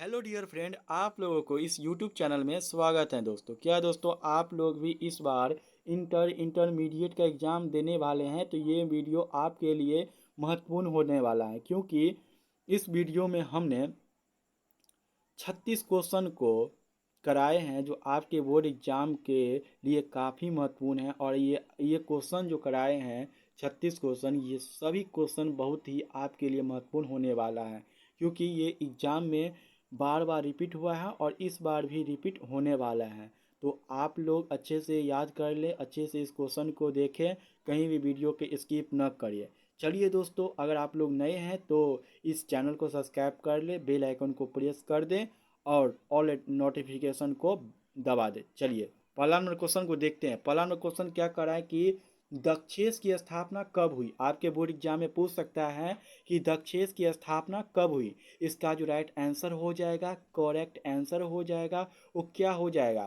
Hello dear friend, आप लोगों को इस यूट्यूब चैनल में स्वागत है। दोस्तों, क्या दोस्तों आप लोग भी इस बार इंटरमीडिएट का एग्ज़ाम देने वाले हैं? तो ये वीडियो आपके लिए महत्वपूर्ण होने वाला है, क्योंकि इस वीडियो में हमने 36 क्वेश्चन को कराए हैं जो आपके बोर्ड एग्ज़ाम के लिए काफ़ी महत्वपूर्ण है। और ये क्वेश्चन जो कराए हैं 36 क्वेश्चन, ये सभी क्वेश्चन बहुत ही आपके लिए महत्वपूर्ण होने वाला है, क्योंकि ये एग्ज़ाम में बार बार रिपीट हुआ है और इस बार भी रिपीट होने वाला है। तो आप लोग अच्छे से याद कर ले, अच्छे से इस क्वेश्चन को देखें, कहीं भी वीडियो के स्किप न करिए। चलिए दोस्तों, अगर आप लोग नए हैं तो इस चैनल को सब्सक्राइब कर ले, बेल आइकन को प्रेस कर दें और ऑल नोटिफिकेशन को दबा दें। चलिए पहला नंबर क्वेश्चन को देखते हैं। पहला नंबर क्वेश्चन क्या कर रहा है कि दक्षेस की स्थापना कब हुई? आपके बोर्ड एग्जाम में पूछ सकता है कि दक्षेस की स्थापना कब हुई। इसका जो राइट आंसर हो जाएगा, करेक्ट आंसर हो जाएगा, वो क्या हो जाएगा?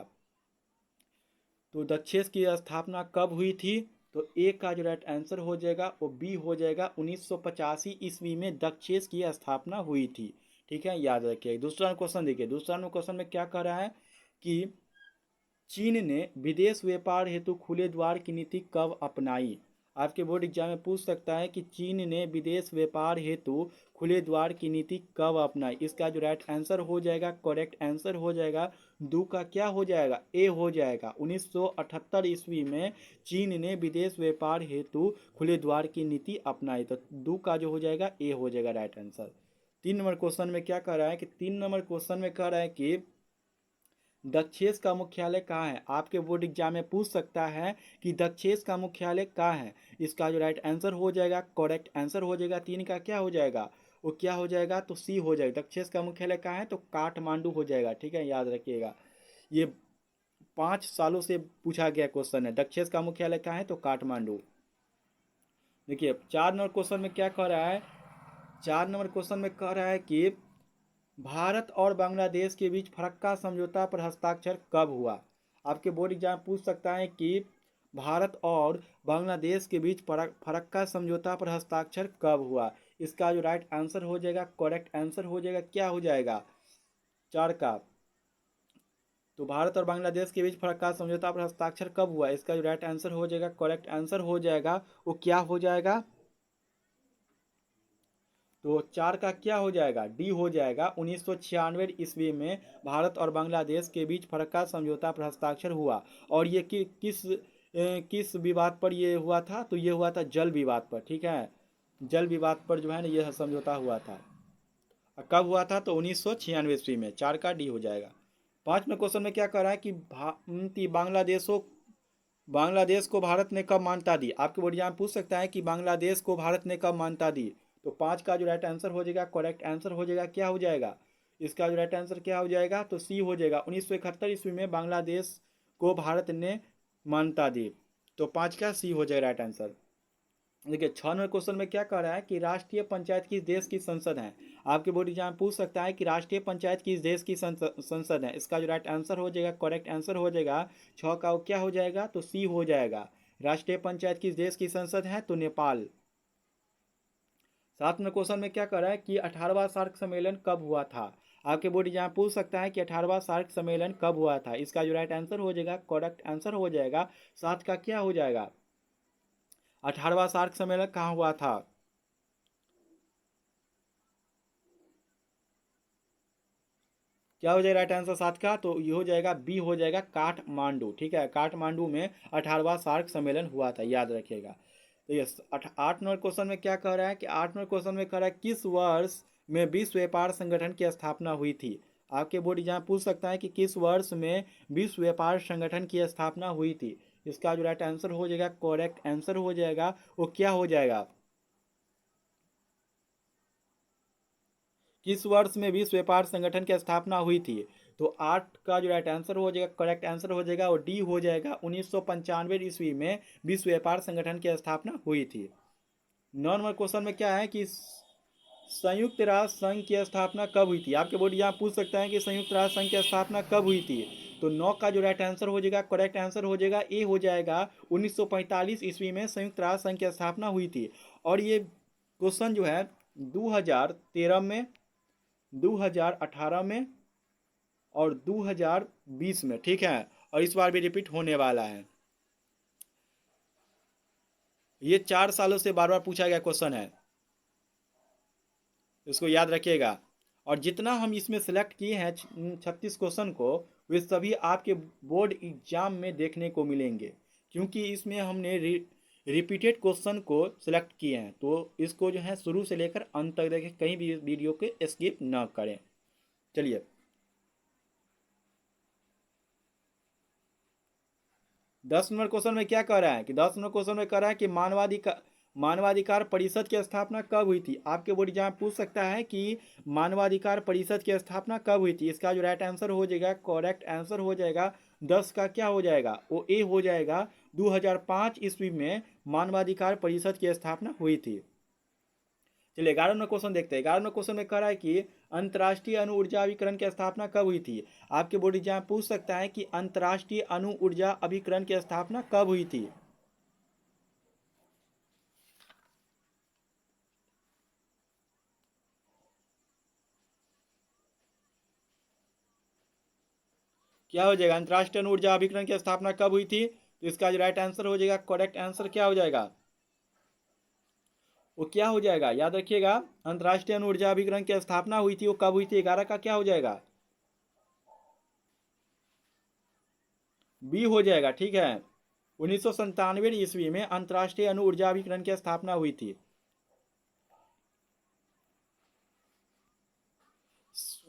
तो दक्षेस की स्थापना कब हुई थी? तो ए का जो राइट आंसर हो जाएगा वो बी हो जाएगा। 1985 ईस्वी में दक्षेस की स्थापना हुई थी। ठीक है, याद रखिए। दूसरा क्वेश्चन देखिए। दूसरा क्वेश्चन में क्या कह रहा है कि चीन ने विदेश व्यापार हेतु खुले द्वार की नीति कब अपनाई? आपके बोर्ड एग्जाम में पूछ सकता है कि चीन ने विदेश व्यापार हेतु खुले द्वार की नीति कब अपनाई। इसका जो राइट आंसर हो जाएगा, करेक्ट आंसर हो जाएगा, दो का क्या हो जाएगा? ए हो जाएगा। 1978 ईस्वी में चीन ने विदेश व्यापार हेतु खुले द्वार की नीति अपनाई। तो दो का जो हो जाएगा, ए हो जाएगा राइट आंसर। 3 नंबर क्वेश्चन में क्या कह रहा है कि 3 नंबर क्वेश्चन में कह रहा है कि दक्षेस का मुख्यालय कहाँ है? आपके बोर्ड एग्जाम में पूछ सकता है कि दक्षेस का मुख्यालय कहाँ है। इसका जो राइट आंसर हो जाएगा, करेक्ट आंसर हो जाएगा, 3 का क्या हो जाएगा? वो क्या हो जाएगा? तो सी हो जाएगा। दक्षेस का मुख्यालय कहाँ है? तो काठमांडू हो जाएगा। ठीक है, याद रखिएगा। ये 5 सालों से पूछा गया क्वेश्चन है। दक्षेस का मुख्यालय कहाँ है? तो काठमांडू। देखिए 4 नंबर क्वेश्चन में क्या कह रहा है? 4 नंबर क्वेश्चन में कह रहा है कि भारत और बांग्लादेश के बीच फरक्का समझौता पर हस्ताक्षर कब हुआ? आपके बोर्ड एग्जाम पूछ सकता है कि भारत और बांग्लादेश के बीच फरक्का समझौता पर हस्ताक्षर कब हुआ। इसका जो राइट आंसर हो जाएगा, करेक्ट आंसर हो जाएगा, क्या हो जाएगा? 4 का। तो भारत और बांग्लादेश के बीच फरक्का समझौता पर हस्ताक्षर कब हुआ? इसका जो राइट आंसर हो जाएगा, करेक्ट आंसर हो जाएगा, वो क्या हो जाएगा? तो 4 का क्या हो जाएगा? डी हो जाएगा। 1996 ईस्वी में भारत और बांग्लादेश के बीच फरक्का समझौता पर हस्ताक्षर हुआ। और ये किस विवाद पर ये हुआ था? तो ये हुआ था जल विवाद पर। ठीक है, जल विवाद पर जो है ना ये समझौता हुआ था। कब हुआ था? तो 1996 ईस्वी में। 4 का डी हो जाएगा। 5 में क्वेश्चन में क्या कह रहा है कि बांग्लादेश को भारत ने कब मान्यता दी? आपके बोर्ड एग्जाम पूछ सकता है कि बांग्लादेश को भारत ने कब मान्यता दी। तो 5 का जो राइट आंसर हो जाएगा, करेक्ट आंसर हो जाएगा, क्या हो जाएगा? इसका जो राइट आंसर क्या हो जाएगा? तो सी हो जाएगा। 1971 ईस्वी में बांग्लादेश को भारत ने मान्यता दी। तो 5 का सी हो जाएगा राइट आंसर। देखिए 6 नंबर क्वेश्चन में क्या कह रहा है कि राष्ट्रीय पंचायत किस देश की संसद है? आपके बोर्ड एग्जाम पूछ सकता है कि राष्ट्रीय पंचायत किस देश की संसद है। इसका जो राइट आंसर हो जाएगा, करेक्ट आंसर हो जाएगा, 6 का क्या हो जाएगा? तो सी हो जाएगा। राष्ट्रीय पंचायत किस देश की संसद है? तो नेपाल। 7 नंबर क्वेश्चन में क्या कह रहा है कि 18वां सार्क सम्मेलन कब हुआ था? आपके बोर्ड एग्जाम पूछ सकता है कि 18वां सार्क सम्मेलन कब हुआ था। इसका जो राइट आंसर हो जाएगा, करेक्ट आंसर हो जाएगा, 7 का क्या हो जाएगा? 18वां सार्क सम्मेलन कहाँ हुआ था? क्या हो जाएगा राइट आंसर 7 का? तो ये हो जाएगा, बी हो जाएगा, काठमांडू। ठीक है, काठमांडू में 18वां सार्क सम्मेलन हुआ था, याद रखिएगा। तो ये 8 नंबर क्वेश्चन में क्या कह रहा है कि 8 नंबर क्वेश्चन में कह रहा है किस वर्ष में विश्व व्यापार संगठन की स्थापना हुई थी? आपके बोर्ड एग्जाम पूछ सकता है कि किस वर्ष में विश्व व्यापार संगठन की स्थापना हुई थी। इसका जो राइट आंसर हो जाएगा, करेक्ट आंसर हो जाएगा, वो क्या हो जाएगा? किस वर्ष में विश्व व्यापार संगठन की स्थापना हुई थी? तो 8 का जो राइट आंसर हो जाएगा, करेक्ट आंसर हो जाएगा, और डी हो जाएगा। 1995 ईस्वी में विश्व व्यापार संगठन की स्थापना हुई थी। 9 नंबर क्वेश्चन में क्या है कि संयुक्त राष्ट्र संघ की स्थापना कब हुई थी? आपके बोर्ड यहाँ पूछ सकता है कि संयुक्त राष्ट्र संघ की स्थापना कब हुई थी। तो 9 का जो राइट आंसर हो जाएगा, करेक्ट आंसर हो जाएगा, ए हो जाएगा। 1945 ईस्वी में संयुक्त राष्ट्र संघ की स्थापना हुई थी। और ये क्वेश्चन जो है 2013 में 2018 में और 2020 में, ठीक है, और इस बार भी रिपीट होने वाला है। ये 4 सालों से बार बार पूछा गया क्वेश्चन है, इसको याद रखिएगा। और जितना हम इसमें सेलेक्ट किए हैं 36 क्वेश्चन को, वे सभी आपके बोर्ड एग्जाम में देखने को मिलेंगे, क्योंकि इसमें हमने रिपीटेड क्वेश्चन को सिलेक्ट किए हैं। तो इसको जो है शुरू से लेकर अंत तक देखें, कहीं भी वीडियो के स्किप ना करें। चलिए, 10 नंबर क्वेश्चन में क्या कह रहा है कि 10 नंबर क्वेश्चन में कह रहा है कि मानवाधिकार परिषद की स्थापना कब हुई थी। आपके बोर्ड एग्जाम पूछ सकता है कि मानवाधिकार परिषद की स्थापना कब हुई थी। इसका जो राइट आंसर हो जाएगा, करेक्ट आंसर हो जाएगा 10 का क्या हो जाएगा, वो ए हो जाएगा। 2005 ईस्वी में मानवाधिकार परिषद की स्थापना हुई थी। चलिए 11 नंबर क्वेश्चन देखते हैं। 11 नंबर क्वेश्चन में कह रहा है कि अंतर्राष्ट्रीय अणु ऊर्जा अभिकरण की स्थापना कब हुई थी। आपके बोर्ड एग्जाम पूछ सकता है कि अंतर्राष्ट्रीय अणु ऊर्जा अभिकरण की स्थापना कब हुई थी। क्या हो जाएगा, अंतर्राष्ट्रीय अणु ऊर्जा अभिकरण की स्थापना कब हुई थी। तो इसका जो राइट आंसर हो जाएगा, करेक्ट आंसर क्या हो जाएगा, वो क्या हो जाएगा, याद रखिएगा। अंतर्राष्ट्रीय अणु ऊर्जा अभिकरण की स्थापना हुई थी, वो कब हुई थी, 11 का क्या हो जाएगा, बी हो जाएगा, ठीक है। 1997 ईस्वी में अंतर्राष्ट्रीय अणु ऊर्जा अभिकरण की स्थापना हुई थी।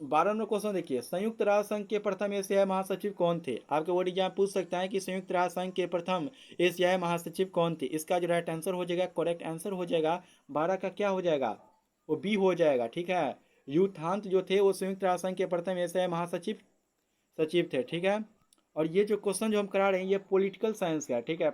12 नंबर क्वेश्चन देखिए, संयुक्त राष्ट्र संघ के प्रथम एशियाई महासचिव कौन थे। आपके बोर्ड एग्जाम पूछ सकता है कि संयुक्त राष्ट्र संघ के प्रथम एशियाई महासचिव कौन थे। इसका जो राइट आंसर हो जाएगा, करेक्ट आंसर हो जाएगा 12 का क्या हो जाएगा, वो बी हो जाएगा, ठीक है। यूथांत जो थे वो संयुक्त राष्ट्र संघ के प्रथम एशियाई महासचिव सचिव थे, ठीक है। और ये जो क्वेश्चन जो हम करा रहे हैं ये पॉलिटिकल साइंस का है, ठीक है।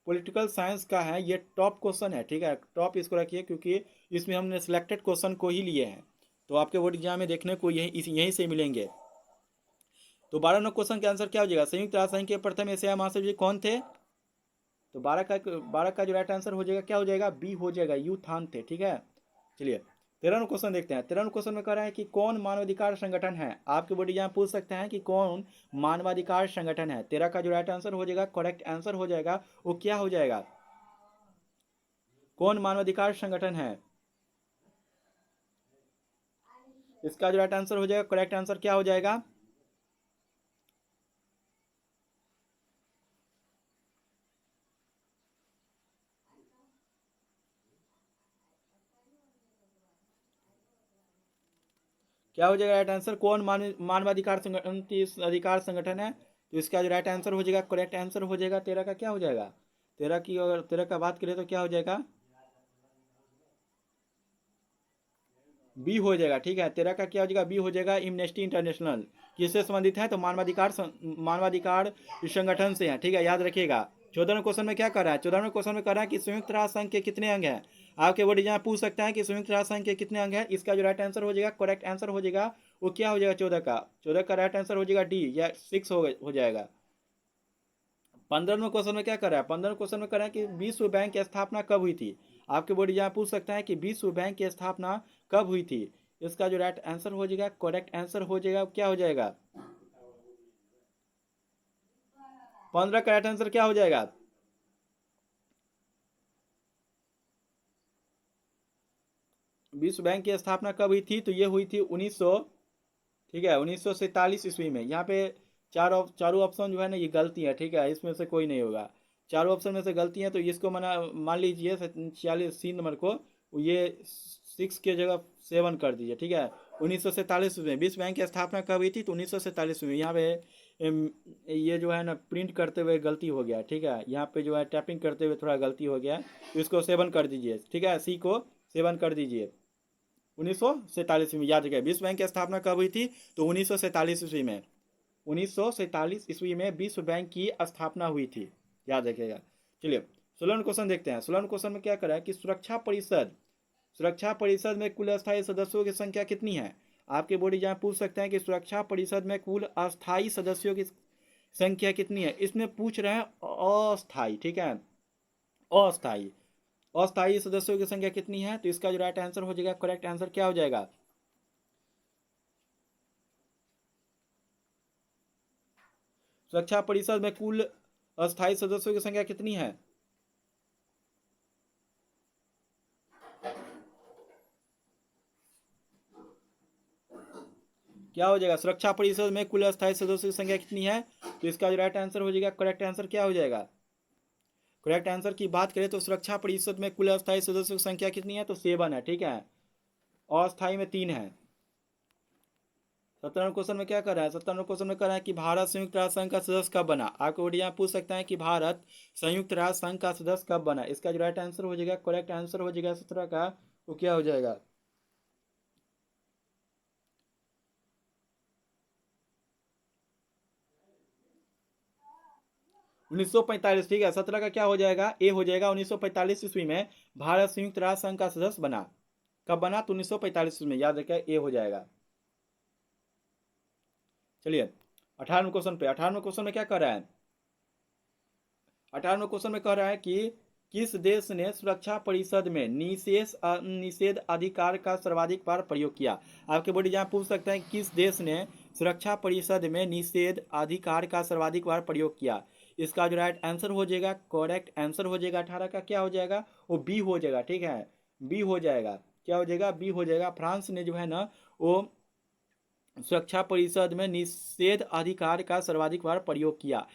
पॉलिटिकल साइंस का है, ये टॉप क्वेश्चन है, ठीक है। टॉप इसको रखिए क्योंकि इसमें हमने सिलेक्टेड क्वेश्चन को ही लिए हैं, तो आपके बोर्ड एग्जाम में देखने को यहीं से मिलेंगे। तो 12 नंबर क्वेश्चन का आंसर क्या हो जाएगा, संयुक्त राष्ट्र संघ के प्रथम एशियाई महासचिव कौन थे। तो 12 का जो राइट आंसर हो जाएगा क्या हो जाएगा, बी हो जाएगा, यू थान थे, ठीक है। चलिए 13वां क्वेश्चन देखते हैं। 13वां क्वेश्चन में कह रहा है कि कौन मानवाधिकार संगठन है। आपके बोर्ड एग्जाम पूछ सकते हैं कि कौन मानवाधिकार संगठन है। 13 का जो राइट आंसर हो जाएगा, करेक्ट आंसर हो जाएगा, वो क्या हो जाएगा, कौन मानवाधिकार संगठन है। इसका जो राइट आंसर हो जाएगा, करेक्ट आंसर क्या हो जाएगा, क्या हो जाएगा राइट आंसर, कौन मानवाधिकार संगठन अधिकार संगठन है। तो इसका जो राइट आंसर हो जाएगा, करेक्ट आंसर हो जाएगा 13 का क्या हो जाएगा, 13 की अगर 13 का बात करें तो क्या हो जाएगा, बी हो जाएगा, ठीक है। 13 का क्या हो जाएगा, बी हो जाएगा, एमनेस्टी इंटरनेशनल। किससे संबंधित है, तो मानवाधिकार संगठन से है, ठीक है, याद रखिएगा। 14वें क्वेश्चन में क्या कर रहा है, 14वें क्वेश्चन में कर रहा है कि संयुक्त राष्ट्र संघ के कितने अंग हैं। आपके बोर्ड एग्जाम पूछ सकता है कि संयुक्त राष्ट्र संघ के कितने अंग हैं। इसका जो राइट आंसर हो जाएगा, करेक्ट आंसर हो जाएगा, वो क्या हो जाएगा, 14 का राइट आंसर हो जाएगा डी, या 6 हो जाएगा। 15वें क्वेश्चन में क्या कर रहा है, 15वें क्वेश्चन में कर रहा है कि विश्व बैंक की स्थापना कब हुई थी। आपके बोर्ड एग्जाम पूछ सकता है कि विश्व बैंक की स्थापना कब हुई थी। इसका जो राइट आंसर हो जाएगा, करेक्ट आंसर हो जाएगा, क्या हो जाएगा, 15 का राइट आंसर क्या हो जाएगा, विश्व बैंक की स्थापना कब हुई थी। तो ये हुई थी 1900, ठीक है, 1947 ईस्वी में। यहाँ पे चारों ऑप्शन जो है ना ये गलती है, ठीक है, इसमें से कोई नहीं होगा। चारों ऑप्शन में से गलती है, तो इसको मान लीजिए 46 नंबर को ये 6 की जगह 7 कर दीजिए, ठीक है। 1947 में विश्व बैंक की स्थापना कब हुई थी, तो 1947 में। यहाँ पे ये जो है ना प्रिंट करते हुए गलती हो गया, ठीक है, यहाँ पे जो है टैपिंग करते हुए थोड़ा गलती हो गया, तो इसको 7 कर दीजिए, ठीक है, सी को 7 कर दीजिए। 1947 में, याद रखिए विश्व बैंक की स्थापना कब हुई थी, तो 1947 ईस्वी में। 1947 ईस्वी में विश्व बैंक की स्थापना हुई थी, याद रखिएगा। चलिए 16वां क्वेश्चन देखते हैं। 16वां क्वेश्चन में क्या करा है कि सुरक्षा परिषद में कुल अस्थायी सदस्यों की संख्या कितनी है। आपके बोर्ड एग्जाम पूछ सकते हैं कि सुरक्षा परिषद में कुल अस्थायी सदस्यों की संख्या कितनी है। इसमें पूछ रहे हैं अस्थायी, ठीक है, अस्थायी। अस्थायी सदस्यों की संख्या कितनी है? तो इसका जो राइट आंसर हो जाएगा, करेक्ट आंसर क्या हो जाएगा? सुरक्षा परिषद में कुल अस्थायी सदस्यों की संख्या कितनी है? क्या हो जाएगा? सुरक्षा परिषद में कुल अस्थायी सदस्यों की संख्या कितनी है? तो इसका जो राइट आंसर हो जाएगा, करेक्ट आंसर क्या हो जाएगा? करेक्ट आंसर की बात करें तो सुरक्षा परिषद में कुल अस्थायी सदस्यों की संख्या कितनी है? तो 7 है, ठीक है। अस्थायी में 3 है। 17 क्वेश्चन में क्या कर रहा है? 17 क्वेश्चन में कर रहा है कि भारत संयुक्त राष्ट्र संघ का सदस्य कब बना? आपको यहाँ पूछ सकता है कि भारत संयुक्त राष्ट्र संघ का सदस्य कब बना। इसका जो राइट आंसर हो जाएगा, करेक्ट आंसर हो जाएगा 17 का, वो क्या हो जाएगा? 1945, ठीक है। 17 का क्या हो जाएगा? ए हो जाएगा। 1945 ईस्वी में भारत संयुक्त राष्ट्र संघ का सदस्य बना। कब बना? तो 1945 ईस्वी में, याद रखें, ए हो जाएगा। चलिए 18वें क्वेश्चन पे। 18वें क्वेश्चन में क्या कर रहा है? 18वें क्वेश्चन में कह रहा है कि किस देश ने सुरक्षा परिषद में निषेध अधिकार का सर्वाधिक बार प्रयोग किया? आपके बोर्ड यहाँ पूछ सकते हैं किस देश ने सुरक्षा परिषद में निषेध अधिकार का सर्वाधिक बार प्रयोग किया। इसका जो राइट आंसर हो जाएगा, करेक्ट आंसर हो जाएगा 18 का, क्या हो जाएगा? वो बी हो जाएगा, ठीक है। बी हो जाएगा। क्या हो जाएगा? बी हो जाएगा। फ्रांस ने जो है ना वो सुरक्षा परिषद में निषेध अधिकार का सर्वाधिक बार प्रयोग किया।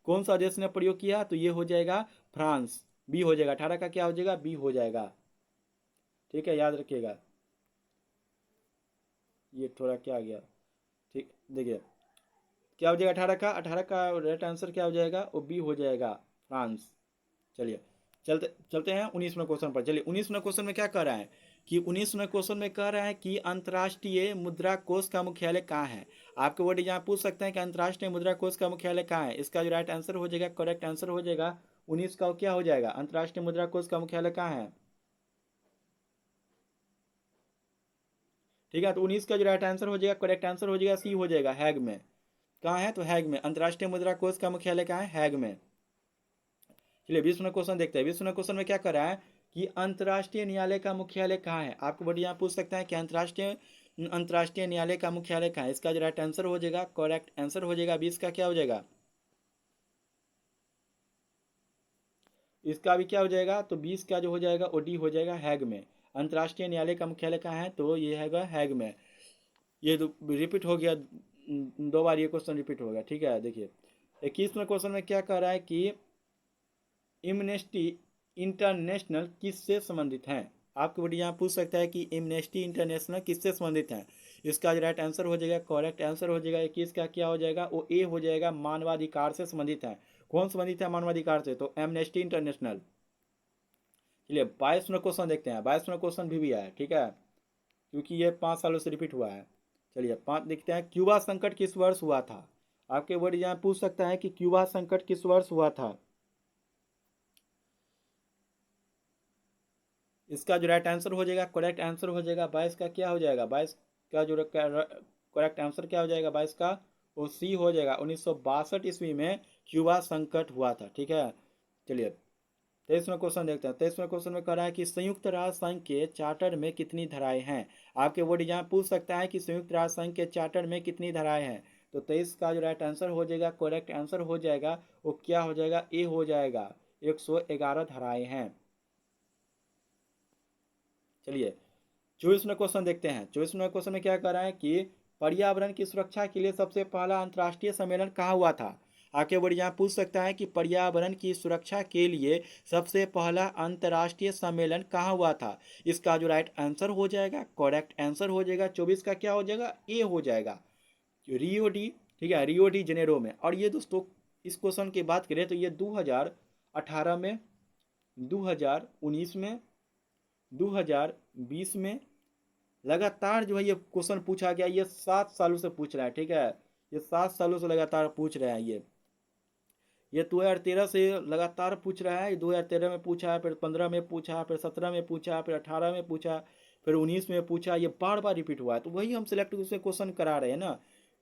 कौन सा देश ने प्रयोग किया? तो ये हो जाएगा फ्रांस। बी हो जाएगा। 18 का क्या हो जाएगा? बी हो जाएगा, ठीक है, याद रखिएगा। ये थोड़ा क्या आ गया, ठीक, देखिए क्या हो जाएगा 18 का? 18 का राइट आंसर क्या हो जाएगा? वो बी हो जाएगा, फ्रांस। चलिए चलते चलते हैं 19वें क्वेश्चन पर। चलिए 19वें क्वेश्चन में क्या कह रहा है कि 19वें क्वेश्चन में कह रहा है कि अंतर्राष्ट्रीय मुद्रा कोष का मुख्यालय कहाँ है। आपके वर्ड यहाँ पूछ सकते हैं कि अंतर्राष्ट्रीय मुद्रा कोष का मुख्यालय कहाँ है। इसका जो राइट आंसर हो जाएगा, करेक्ट आंसर हो जाएगा 19 का, क्या हो जाएगा? अंतर्राष्ट्रीय मुद्रा कोष का मुख्यालय कहाँ है? ठीक है, तो 19 का जो राइट आंसर हो जाएगा, करेक्ट आंसर हो जाएगा, सी हो जाएगा, हैग में। कहाँ है? तो हैग में। अंतर्राष्ट्रीय मुद्रा कोष का मुख्यालय कहाँ है? हैग में। चलिए 20वां क्वेश्चन देखते हैं। 20वां क्वेश्चन में क्या कर रहा है कि अंतर्राष्ट्रीय न्यायालय का मुख्यालय कहाँ है। आपको बढ़िया पूछ सकते हैं कि अंतर्राष्ट्रीय न्यायालय का मुख्यालय कहाँ है। इसका जो राइट आंसर हो जाएगा, करेक्ट आंसर हो जाएगा 20 का, क्या हो जाएगा? इसका भी क्या हो जाएगा? तो 20 का जो हो जाएगा वो डी हो जाएगा, हैग में। अंतर्राष्ट्रीय न्यायालय का मुख्यालय कहाँ है? तो ये हैगा हैग में। ये रिपीट हो गया, 2 बार ये क्वेश्चन रिपीट हो गया, ठीक है। देखिए 21वें क्वेश्चन में क्या कह रहा है कि एमनेस्टी इंटरनेशनल किससे संबंधित हैं। आपके बड़ी यहाँ पूछ सकता है कि एमनेस्टी इंटरनेशनल किससे संबंधित हैं। इसका जो राइट आंसर हो जाएगा, करेक्ट आंसर हो जाएगा 21 का, क्या हो जाएगा? वो ए हो जाएगा, मानवाधिकार से संबंधित है। कौन संबंधित है मानवाधिकार से? तो एमनेस्टी इंटरनेशनल। चलिए 22वां क्वेश्चन देखते हैं। 22वां क्वेश्चन भी आया, ठीक है, क्योंकि ये 5 सालों से रिपीट हुआ है। चलिए 5 देखते हैं। क्यूबा संकट किस वर्ष हुआ था। आपके वर्ड यहाँ पूछ सकता है कि क्यूबा संकट किस वर्ष हुआ था। इसका जो राइट आंसर हो जाएगा, करेक्ट आंसर हो जाएगा 22 का, क्या हो जाएगा? 22 का जो करेक्ट आंसर क्या हो जाएगा 22 का? वो सी हो जाएगा। 1962 ईस्वी में क्यूबा संकट हुआ था, ठीक है। चलिए 23वां क्वेश्चन देखते हैं। 23वें क्वेश्चन में कह रहा है कि संयुक्त राष्ट्र संघ के चार्टर में कितनी धाराएं हैं। आपके वर्ड यहाँ पूछ सकता है कि संयुक्त राष्ट्र संघ के चार्टर में कितनी धाराएं हैं। तो 23 का जो राइट आंसर हो जाएगा, करेक्ट आंसर हो जाएगा, वो क्या हो जाएगा? ए हो जाएगा, 111 धाराएं हैं। चलिए 24वां क्वेश्चन देखते हैं। 24वां क्वेश्चन में क्या कह रहा है कि पर्यावरण की सुरक्षा के लिए सबसे पहला अंतर्राष्ट्रीय सम्मेलन कहाँ हुआ था। आगे बढ़ यहाँ पूछ सकता है कि पर्यावरण की सुरक्षा के लिए सबसे पहला अंतर्राष्ट्रीय सम्मेलन कहाँ हुआ था। इसका जो राइट आंसर हो जाएगा, करेक्ट आंसर हो जाएगा 24 का, क्या हो जाएगा? ए हो जाएगा, रियो डी, ठीक है, रियो डी जेनेरो में। और ये दोस्तों इस क्वेश्चन की बात करें तो ये 2018 में, 2019 में, 2020 में लगातार जो है ये क्वेश्चन पूछा गया। ये 7 सालों से पूछ रहा है, ठीक है, ये 7 सालों से लगातार पूछ रहे हैं। ये 2013 से लगातार पूछ रहा है। 2013 में पूछा, फिर 15 में पूछा, फिर 17 में पूछा, फिर 18 में पूछा, फिर 19 में पूछा। ये बार बार रिपीट हुआ है, तो वही हम सिलेक्ट उसमें क्वेश्चन करा रहे हैं ना,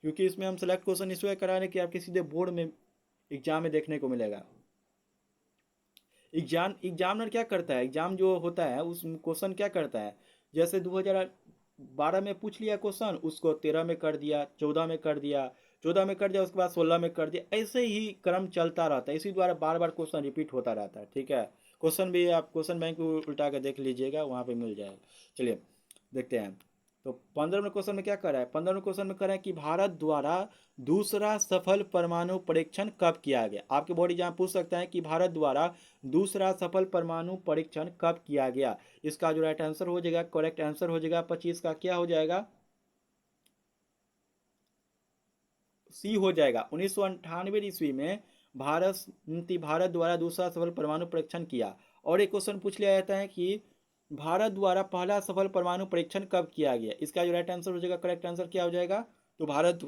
क्योंकि इसमें हम सिलेक्ट क्वेश्चन इसलिए करा रहे हैं कि आपके सीधे बोर्ड में एग्जाम में देखने को मिलेगा। एग्जामिनर क्या करता है, एग्जाम जो होता है उस क्वेश्चन क्या करता है, जैसे 2012 में पूछ लिया क्वेश्चन, उसको 13 में कर दिया, 14 में कर दिया, 14 में कर दिया, उसके बाद 16 में कर दिया, ऐसे ही क्रम चलता रहता है। इसी द्वारा बार बार क्वेश्चन रिपीट होता रहता है। ठीक है, क्वेश्चन भी आप क्वेश्चन बैंक को उल्टा कर देख लीजिएगा, वहाँ पे मिल जाएगा। चलिए देखते हैं। तो 15वें क्वेश्चन में क्या कर रहा है, 15वें क्वेश्चन में कर रहा है कि भारत द्वारा दूसरा सफल परमाणु परीक्षण कब किया गया। आपके बोर्ड एग्जाम पूछ सकता है कि भारत द्वारा दूसरा सफल परमाणु परीक्षण कब किया गया। इसका जो राइट आंसर हो जाएगा, करेक्ट आंसर हो जाएगा 25 का, क्या हो जाएगा, सी हो जाएगा। 1998 ईस्वी में भारत द्वारा दूसरा सफल परमाणु परीक्षण किया। और एक क्वेश्चन पूछ लिया जाता है कि भारत द्वारा पहला सफल परमाणु परीक्षण कब किया गया। इसका जो राइट आंसर हो जाएगा, करेक्ट आंसर क्या हो जाएगा, तो भारत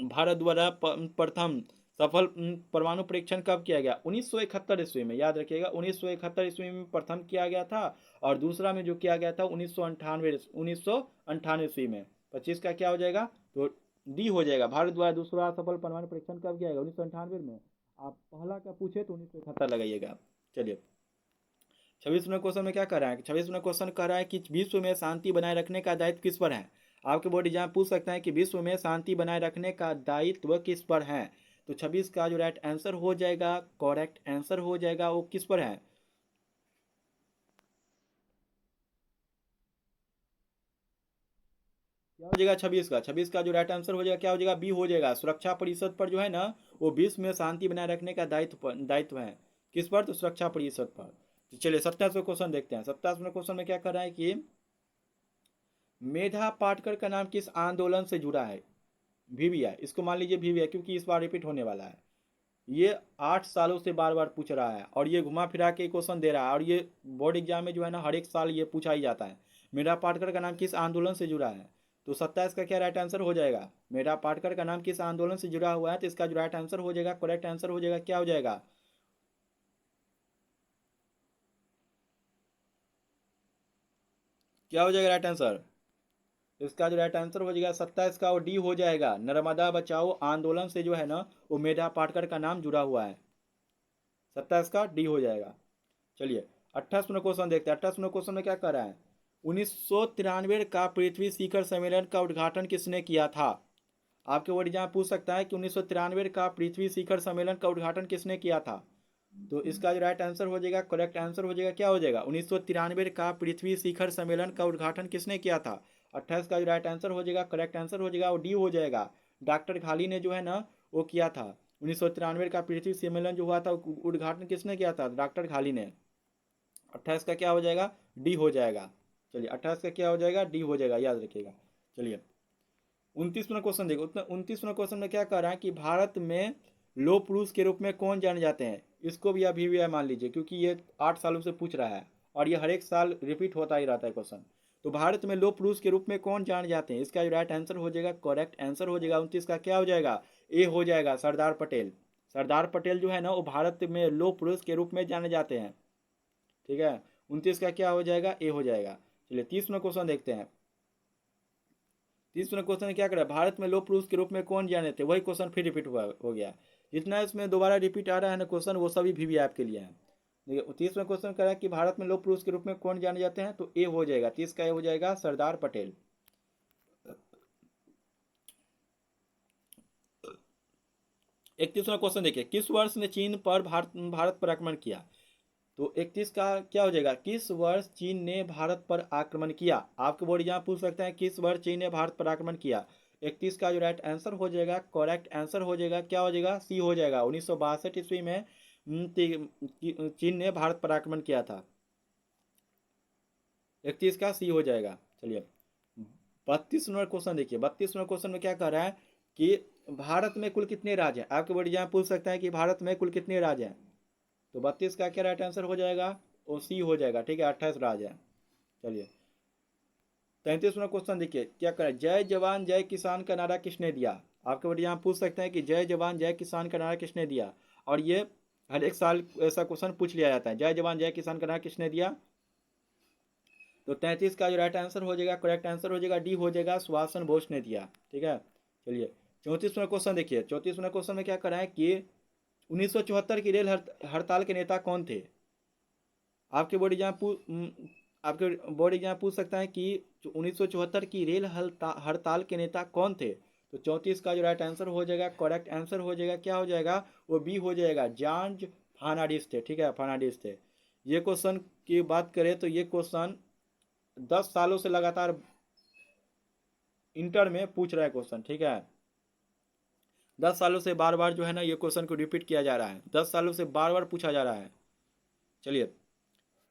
भारत द्वारा प्रथम सफल परमाणु परीक्षण कब किया गया, 1971 ईस्वी में। याद रखिएगा 1971 ईस्वी में प्रथम किया गया था, और दूसरा में जो किया गया था 1998 ईस्वी में। 25 का क्या हो जाएगा, तो डी हो जाएगा। भारत द्वारा दूसरा सफल परमाणु परीक्षण कब किया गया, 1998 में। आप पहला का पूछे तो 1971 लगाइएगा। चलिए 26वें क्वेश्चन में क्या कर रहा है, 26वें क्वेश्चन कर रहा है कि विश्व में शांति बनाए रखने का दायित्व किस पर है। आपके बोर्ड एग्जाम पूछ सकते हैं कि विश्व में शांति बनाए रखने का दायित्व किस पर है। तो 26 का जो राइट आंसर हो जाएगा, करेक्ट आंसर हो जाएगा, वो किस पर है, क्या हो जाएगा 26 का, 26 का जो राइट आंसर हो जाएगा क्या हो जाएगा, बी हो जाएगा। सुरक्षा परिषद पर जो है ना, वो विश्व में शांति बनाए रखने का दायित्व है। किस पर, तो सुरक्षा परिषद पर। तो चलिए 27वें क्वेश्चन देखते हैं। 27वें क्वेश्चन में क्या कर रहा है कि मेधा पाटकर का नाम किस आंदोलन से जुड़ा है। VVI, इसको मान लीजिए VVI, क्योंकि इस बार रिपीट होने वाला है। ये 8 सालों से बार बार पूछ रहा है, और ये घुमा फिरा के क्वेश्चन दे रहा है, और ये बोर्ड एग्जाम में जो है ना हर एक साल ये पूछा ही जाता है। मेधा पाटकर का नाम किस आंदोलन से जुड़ा है। तो 27 का क्या राइट आंसर हो जाएगा, मेधा पाटकर का नाम किस आंदोलन से जुड़ा हुआ है। तो इसका जो राइट आंसर हो जाएगा, करेक्ट आंसर हो जाएगा, क्या हो जाएगा, क्या हो जाएगा राइट आंसर। इसका जो राइट आंसर हो जाएगा 27 का, वो डी हो जाएगा। नर्मदा बचाओ आंदोलन से जो है ना, वो मेधा पाटकर का नाम जुड़ा हुआ है। 27 का डी हो जाएगा। चलिए 28वां क्वेश्चन देखते हैं। 28वां क्वेश्चन में क्या कर रहा है, 1993 का पृथ्वी शिखर सम्मेलन का उद्घाटन किसने किया था। आपके बोर्ड एग्जाम पूछ सकता है कि 1993 का पृथ्वी शिखर सम्मेलन का उद्घाटन किसने किया था। तो इसका जो राइट आंसर हो जाएगा, करेक्ट आंसर हो जाएगा, क्या हो जाएगा, 1993 का पृथ्वी शिखर सम्मेलन का उद्घाटन किसने किया था। 28 का जो राइट आंसर हो जाएगा, करेक्ट आंसर हो जाएगा, वो डी हो जाएगा। डॉक्टर घाली ने जो है ना वो किया था। 1993 का पृथ्वी सम्मेलन जो हुआ था, उद्घाटन किसने किया था, डॉक्टर घाली ने। 28 का क्या हो जाएगा, डी हो जाएगा। चलिए 28 का क्या हो जाएगा, डी हो जाएगा, याद रखिएगा। चलिए 29वां क्वेश्चन देखो। 29वां क्वेश्चन में क्या कह रहा है कि भारत में लोह पुरुष के रूप में कौन जाने जाते हैं। इसको भी अभी भी मान लीजिए, क्योंकि ये 8 सालों से पूछ रहा है, और ये हर एक साल रिपीट होता ही रहता है क्वेश्चन। तो भारत में लोह पुरुष के रूप में कौन जाने जाते हैं। इसका जो राइट आंसर हो जाएगा, करेक्ट आंसर हो जाएगा। 29 का क्या हो जाएगा, ए हो जाएगा, सरदार पटेल। सरदार पटेल जो है ना, वो भारत में लोह पुरुष के रूप में जाने जाते हैं। ठीक है, 29 का क्या हो जाएगा, ए हो जाएगा। चलिए 30वां क्वेश्चन देखते हैं। 30वां क्वेश्चन क्या करा, भारत में लोह पुरुष के रूप में कौन जाने थे। वही क्वेश्चन फिर रिपीट हुआ हो गया। जितना इसमें दोबारा रिपीट आ रहा है ना क्वेश्चन, वो सभी VVI आपके लिए है। देखिए 30वां क्वेश्चन करा कि भारत में लोह पुरुष के रूप में कौन जाने जाते हैं। तो ए हो जाएगा, 30 का ए हो जाएगा, सरदार पटेल। 31वां क्वेश्चन देखिए, किस वर्ष ने चीन पर भारत पर आक्रमण किया। तो 31 का क्या हो जाएगा, किस वर्ष चीन ने भारत पर आक्रमण किया। आपके बोर्ड यहाँ पूछ सकते हैं किस वर्ष चीन ने भारत पर आक्रमण किया। 31 का जो राइट आंसर हो जाएगा, करेक्ट आंसर हो जाएगा, क्या हो जाएगा, सी हो जाएगा। 1962 ईस्वी में चीन ने भारत पर आक्रमण किया था। 31 का सी हो जाएगा। चलिए 32वां क्वेश्चन देखिए। 32वां क्वेश्चन में क्या कह रहा है कि भारत में कुल कितने राज्य हैं। आपके बोर्ड यहाँ पूछ सकते हैं कि भारत में कुल कितने राज्य हैं। तो 32 का क्या राइट आंसर हो जाएगा, ओ सी हो जाएगा। ठीक है, 28 राज्य है। चलिए 33वां क्वेश्चन देखिए, क्या करें, जय जवान जय किसान का नारा किसने दिया। आपके बोर्ड यहाँ पूछ सकते हैं कि जय जवान जय किसान का नारा किसने दिया, और ये हर एक साल ऐसा क्वेश्चन पूछ लिया जाता है, जय जवान जय किसान का नारा किसने दिया। तो 33 का जो राइट आंसर हो जाएगा, करेक्ट आंसर हो जाएगा, डी हो जाएगा, सुभाष चंद्र बोस ने दिया। ठीक है, चलिए 34वां क्वेश्चन देखिए। 34वां क्वेश्चन में क्या करा है कि 1974 की रेल हड़ताल के नेता कौन थे। आपके बोर्ड एग्जाम पूछ सकता है कि 1974 की रेल हड़ताल के नेता कौन थे। तो 34 का जो राइट आंसर हो जाएगा, करेक्ट आंसर हो जाएगा, क्या हो जाएगा, वो बी हो जाएगा, जॉर्ज फर्नांडिस थे। ठीक है, फर्नांडिस थे। ये क्वेश्चन की बात करें तो ये क्वेश्चन 10 सालों से लगातार इंटर में पूछ रहा है क्वेश्चन। ठीक है, 10 सालों से बार बार जो है ना ये क्वेश्चन को रिपीट किया जा रहा है, 10 सालों से बार बार पूछा जा रहा है। चलिए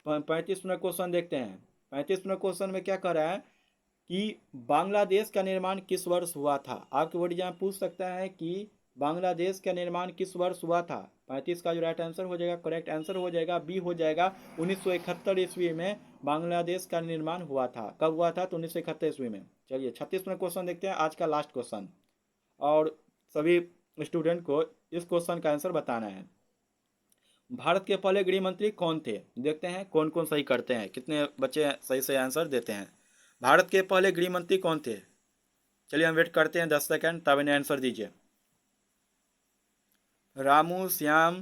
35वां क्वेश्चन देखते हैं। 35वां क्वेश्चन में क्या कह रहा है कि बांग्लादेश का निर्माण किस वर्ष हुआ था। आपके बोर्ड एग्जाम पूछ सकता है कि बांग्लादेश का निर्माण किस वर्ष हुआ था। 35 का जो राइट आंसर हो जाएगा, करेक्ट आंसर हो जाएगा, बी हो जाएगा, 1971 ईस्वी में बांग्लादेश का निर्माण हुआ था। कब हुआ था, तो 1971 ईस्वी में। चलिए 36वां क्वेश्चन देखते हैं, आज का लास्ट क्वेश्चन, और सभी स्टूडेंट को इस क्वेश्चन का आंसर बताना है। भारत के पहले गृह मंत्री कौन थे। देखते हैं कौन कौन सही करते हैं, कितने बच्चे सही से आंसर देते हैं। भारत के पहले गृह मंत्री कौन थे। चलिए हम वेट करते हैं 10 सेकंड, तब इन्हें आंसर दीजिए। रामू, श्याम,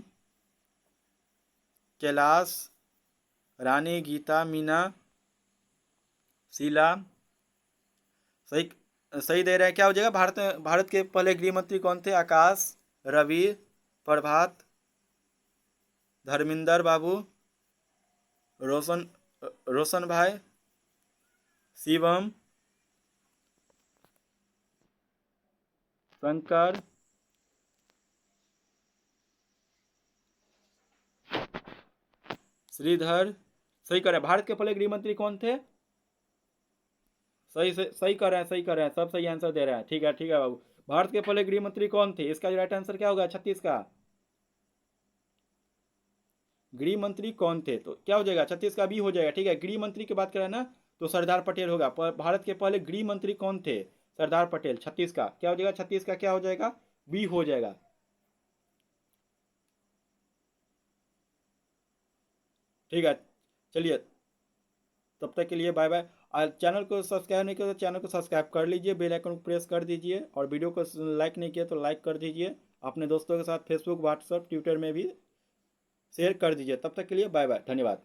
कैलाश, रानी, गीता, मीना, शीला। सही सही दे रहे हैं, क्या हो जाएगा, भारत के पहले गृह मंत्री कौन थे। आकाश, रवि, प्रभात, धर्मेंद्र बाबू, रोशन रोशन भाई, शिवम, शंकर, श्रीधर। सही कर रहे हैं, भारत के पहले गृह मंत्री कौन थे। सही कर रहे हैं, सही कर रहे हैं, सब सही आंसर दे रहे हैं। ठीक है बाबू, भारत के पहले गृह मंत्री कौन थे, इसका जो राइट आंसर क्या होगा, 36 का। गृह मंत्री कौन थे, तो क्या हो जाएगा, 36 का बी हो जाएगा। ठीक है, गृह मंत्री की बात करें ना तो सरदार पटेल होगा। भारत के पहले गृह मंत्री कौन थे, सरदार पटेल। 36 का क्या हो जाएगा, 36 का क्या हो जाएगा, बी हो जाएगा। ठीक है, चलिए तब तक के लिए बाय बाय। और चैनल को सब्सक्राइब नहीं किया तो चैनल को सब्सक्राइब कर लीजिए, बेल आइकन को प्रेस कर दीजिए, और वीडियो को लाइक नहीं किया तो लाइक कर दीजिए। अपने दोस्तों के साथ फेसबुक, व्हाट्सएप, ट्विटर में भी शेयर कर दीजिए। तब तक के लिए बाय बाय, धन्यवाद।